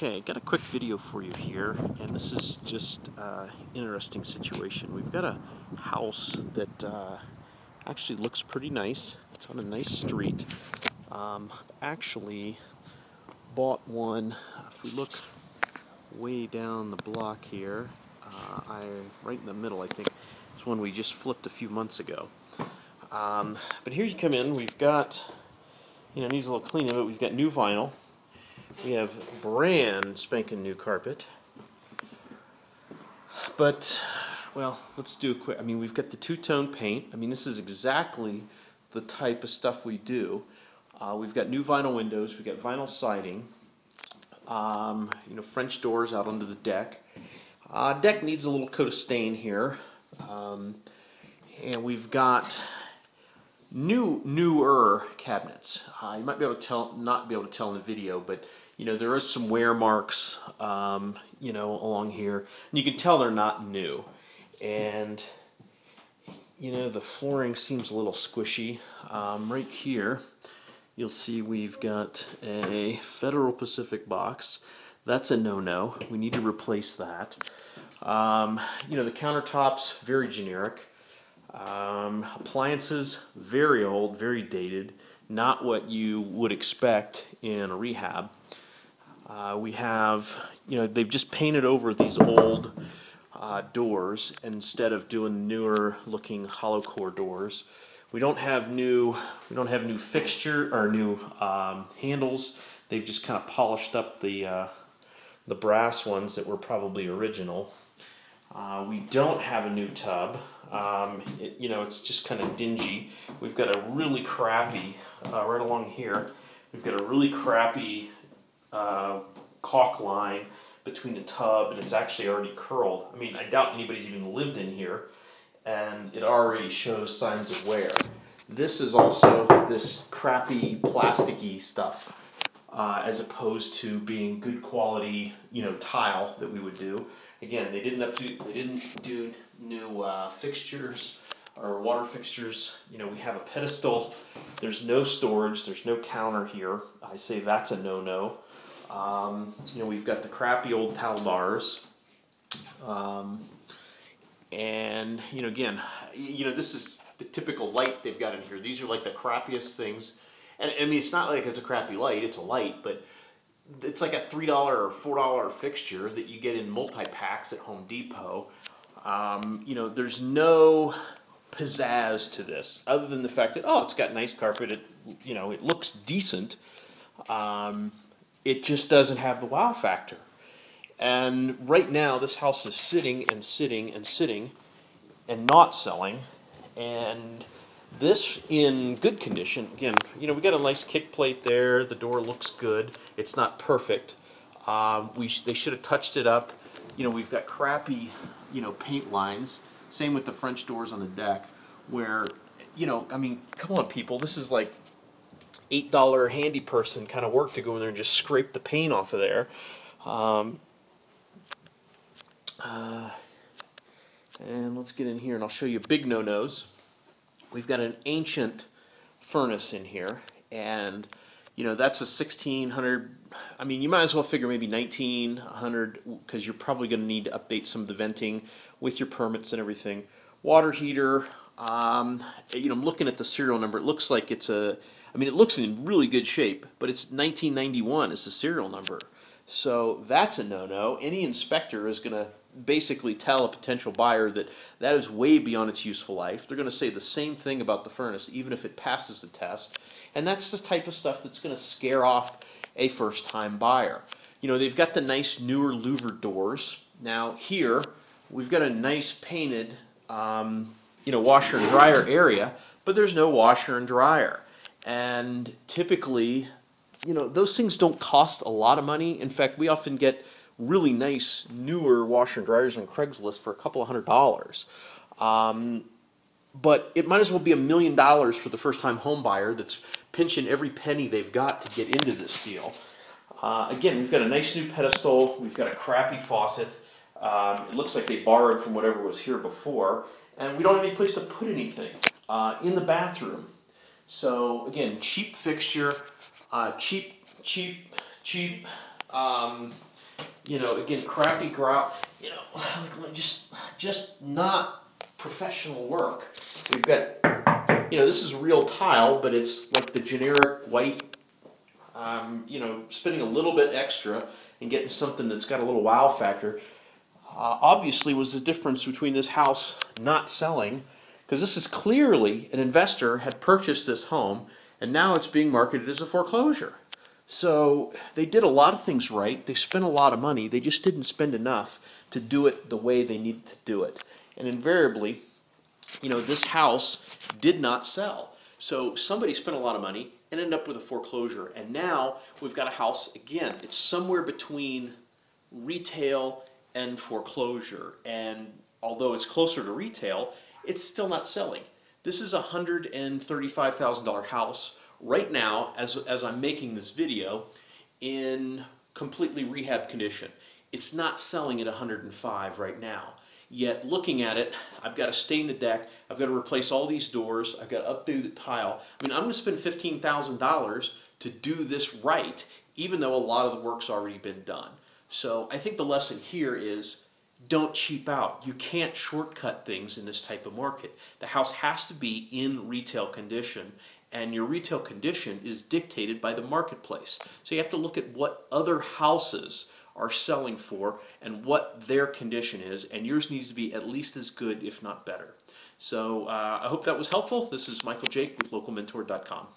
Okay, got a quick video for you here, and this is just interesting situation. We've got a house that actually looks pretty nice. It's on a nice street. Actually bought one. If we look way down the block here, right in the middle, I think it's one we just flipped a few months ago. But here you come in. We've got, needs a little cleaning, but we've got new vinyl. We have brand spanking new carpet. But, well, let's do a quick. We've got the two-tone paint. This is exactly the type of stuff we do. We've got new vinyl windows. We've got vinyl siding. French doors out onto the deck. Deck needs a little coat of stain here. And we've got newer cabinets. You might be able to tell, not be able to tell in the video, but there is some wear marks, along here, and you can tell they're not new. And the flooring seems a little squishy. Right here, you'll see we've got a Federal Pacific box. That's a no-no. We need to replace that. The countertops, very generic. Appliances, very old, very dated, not what you would expect in a rehab. We have, they've just painted over these old doors instead of doing newer looking hollow core doors. We don't have new fixture or new handles. They've just kind of polished up the brass ones that were probably original. We don't have a new tub. It's just kind of dingy. We've got a really crappy, right along here, we've got a really crappy caulk line between the tub, and it's actually already curled. I doubt anybody's even lived in here, and it already shows signs of wear. This is also this crappy plasticky stuff, as opposed to being good quality, tile that we would do. Again, they didn't do new fixtures or water fixtures. We have a pedestal. There's no storage. There's no counter here. I say that's a no-no. We've got the crappy old towel bars. And again, this is the typical light they've got in here. These are like the crappiest things. And it's not like it's a crappy light. It's a light, but it's like a $3 or $4 fixture that you get in multi-packs at Home Depot. There's no pizzazz to this, other than the fact that, it's got nice carpet. It looks decent. It just doesn't have the wow factor. And right now, this house is sitting and sitting and sitting and not selling. And this in good condition. Again, we got a nice kick plate there. The door looks good. It's not perfect. They should have touched it up. We've got crappy, paint lines. Same with the French doors on the deck, where, come on, people. This is like $8 handy person kind of work to go in there and just scrape the paint off of there. And let's get in here and I'll show you big no-nos. We've got an ancient furnace in here, and that's a 1600. You might as well figure maybe 1900, because you're probably going to need to update some of the venting with your permits and everything. Water heater. I'm looking at the serial number. It looks like it's it looks in really good shape, but it's 1991 is the serial number. So that's a no-no. Any inspector is going to basically tell a potential buyer that that is way beyond its useful life. They're going to say the same thing about the furnace, even if it passes the test. And that's the type of stuff that's going to scare off a first-time buyer. They've got the nice newer louvered doors. Now here, we've got a nice painted, washer and dryer area, but there's no washer and dryer. And typically, those things don't cost a lot of money. In fact, we often get really nice newer washer and dryers on Craigslist for a couple of $100. But it might as well be $1 million for the first-time home buyer that's pinching every penny they've got to get into this deal. Again, we've got a nice new pedestal. We've got a crappy faucet. It looks like they borrowed from whatever was here before. And we don't have any place to put anything in the bathroom. So again, cheap fixture, cheap again, crappy grout, just not professional work. We've got, this is real tile, but it's like the generic white, spending a little bit extra and getting something that's got a little wow factor. Obviously was the difference between this house not selling, because this is clearly an investor had purchased this home and now it's being marketed as a foreclosure. So they did a lot of things right. They spent a lot of money. They just didn't spend enough to do it the way they needed to do it. And invariably, this house did not sell. So somebody spent a lot of money and ended up with a foreclosure. And now we've got a house, again, it's somewhere between retail and foreclosure. And although it's closer to retail, it's still not selling. This is a $135,000 house right now, as I'm making this video, in completely rehab condition. It's not selling at 105 right now. Yet looking at it, I've got to stain the deck, I've got to replace all these doors, I've got to updo the tile. I mean, I'm going to spend $15,000 to do this right, even though a lot of the work's already been done. So I think the lesson here is don't cheap out. You can't shortcut things in this type of market. The house has to be in retail condition, and your retail condition is dictated by the marketplace. So you have to look at what other houses are selling for and what their condition is, and yours needs to be at least as good, if not better. So I hope that was helpful. This is Michael Jake with localmentor.com.